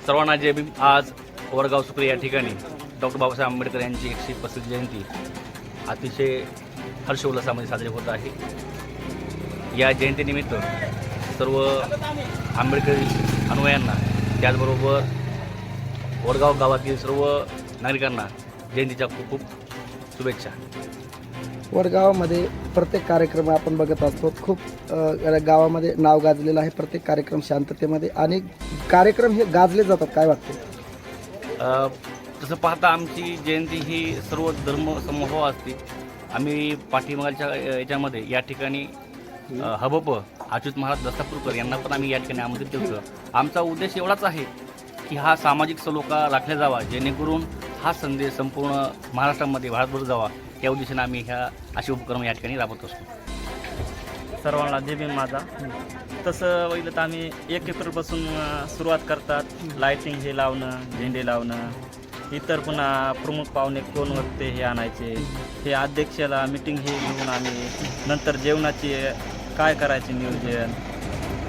सर्वांना जय भीम। आज वडगाव सुकळी या ठिकाणी डॉक्टर बाबासाहेब आंबेडकर यांची 135 जयंती अतिशय हर्षोल्लासामध्ये साजरी होत आहे। या जयंतीनिमित्त सर्व आंबेडकरी अनुयायांना त्याचबरोबर वडगाव गावातील सर्व नागरिकांना जयंतीच्या खूप खूप शुभेच्छा। वडगावामध्ये प्रत्येक कार्यक्रम आपण बघत असतो, खूप गावामध्ये नाव गाजलेलं आहे। प्रत्येक कार्यक्रम शांततेमध्ये आणि कार्यक्रम हे गाजले जातात, काय वाटते? तसं पाहता आमची जयंती ही सर्व धर्म समूह असते। आम्ही पाठीमागच्या याच्यामध्ये या ठिकाणी हबप अच्युत महाराज दस्तापूरकर यांना पण आम्ही या ठिकाणी आमंत्रित केलं। आमचा उद्देश एवढाच आहे की हा सामाजिक सलोखा राखला जावा, जेणेकरून हा संदेश संपूर्ण महाराष्ट्रामध्ये भारतभर जावा, या उद्देशाने आम्ही असे उपक्रम या ठिकाणी राबवत असतो। सर्वांना जय भीम माझा। तसं बघितलं तर आम्ही 1 एप्रिलपासून सुरुवात करतात, लायटिंग हे लावणं, झेंडे लावणं, इतर पुन्हा प्रमुख पाहुणे कोण होते हे आणायचे, हे अध्यक्षाला मिटिंग हे घेऊन आम्ही नंतर जेवणाची काय करायचे नियोजन,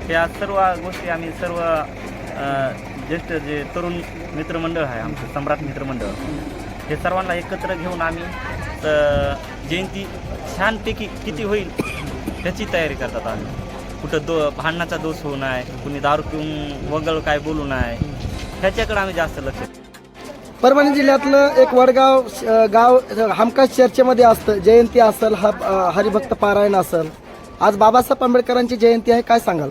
ह्या सर्व गोष्टी आम्ही सर्व ज्येष्ठ जे तरुण मित्रमंडळ आहे आमचं सम्राट मित्रमंडळ, हे सर्वांना एकत्र घेऊन आम्ही जयंती छानपैकी किती होईल त्याची तयारी करतात। आम्ही कुठं भांडणाचा दोष होऊ नये, कुणी दारू पिऊन वगळ काय बोलू नये, ह्याच्याकडे आम्ही जास्त लक्ष। परभणी जिल्ह्यातलं एक वडगाव गाव हमखास चर्चेमध्ये असतं। जयंती असेल, हरिभक्त पारायण असेल, आज बाबासाहेब आंबेडकरांची जयंती आहे, काय सांगाल?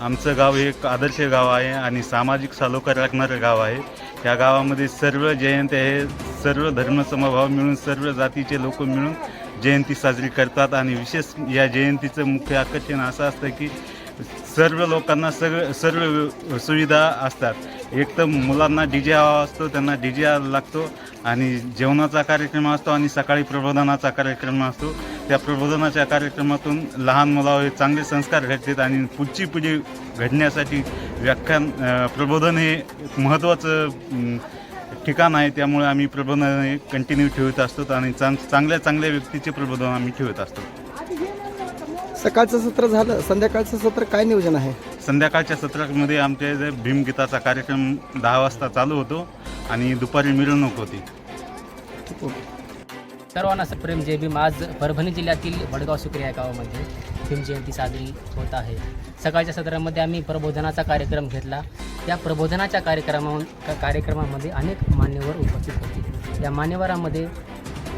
आमचं गाव हे एक आदर्श गाव आहे आणि सामाजिक सलोखा राखणारं गाव आहे। या गावामध्ये सर्व जयंती आहे, सर्व धर्मसमभाव मिळून सर्व जातीचे लोक मिळून जयंती साजरी करतात आणि विशेष या जयंतीचं मुख्य आकर्षण असं असतं की सर्व लोकांना सर्व सुविधा असतात। एक तर मुलांना DJ हवा असतो, त्यांना DJ लागतो, आणि जेवणाचा कार्यक्रम असतो आणि सकाळी प्रबोधनाचा कार्यक्रम असतो। त्या प्रबोधनाच्या कार्यक्रमातून लहान मुलावर चांगले संस्कार घडतात आणि पुढची पिढी घडण्यासाठी व्याख्यान प्रबोधन हे महत्त्वाचं ठिकाण आहे। त्यामुळे आम्ही प्रबोधन हे कंटिन्यू ठेवत असतो आणि चांगल्या व्यक्तीचे प्रबोधन आम्ही ठेवत असतो। सकाळचं सत्र झालं, संध्याकाळचं सत्र काय नियोजन आहे? संध्याकाळच्या सत्रामध्ये आमच्या इथे भीमगीताचा कार्यक्रम 10 वाजता चालू होतो आणि दुपारी मिरवणूक होती। सर्वांना प्रेम जय भीम। आज परभणी जिल्ह्यातील वडगाव सुकळी या गावामध्ये भीम जयंती साजरी होत आहे। सकाळच्या सत्रामध्ये आम्ही प्रबोधनाचा कार्यक्रम घेतला। त्या प्रबोधनाच्या कार्यक्रमामध्ये अनेक मान्यवर उपस्थित होते। या मान्यवरांमध्ये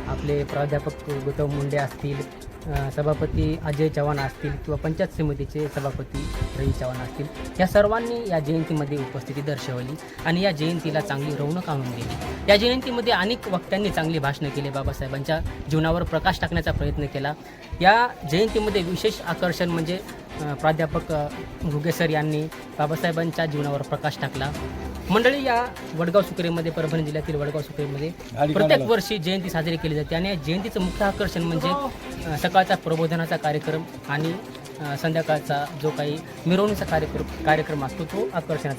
आपले प्राध्यापक गौतम मुंडे असतील, सभापती अजय चव्हाण असतील किंवा पंचायत समितीचे सभापती रवी चव्हाण असतील, या सर्वांनी या जयंतीमध्ये उपस्थिती दर्शवली आणि या जयंतीला चांगली रौनक आणून दिली। या जयंतीमध्ये अनेक वक्त्यांनी चांगली भाषणं केली, बाबासाहेबांच्या जीवनावर प्रकाश टाकण्याचा प्रयत्न केला। या जयंतीमध्ये विशेष आकर्षण म्हणजे प्राध्यापक घुगे सर यांनी बाबासाहेबांच्या जीवनावर प्रकाश टाकला। मंडळी, या वडगाव सुकळीमध्ये, परभणी जिल्ह्यातील वडगाव सुकळीमध्ये प्रत्येक वर्षी जयंती साजरी केली जाते आणि या जयंतीचं मुख्य आकर्षण म्हणजे सकाळचा प्रबोधनाचा कार्यक्रम आणि संध्याकाळचा जो काही मिरवणुकीचा कार्यक्रम असतो तो आकर्षणाचा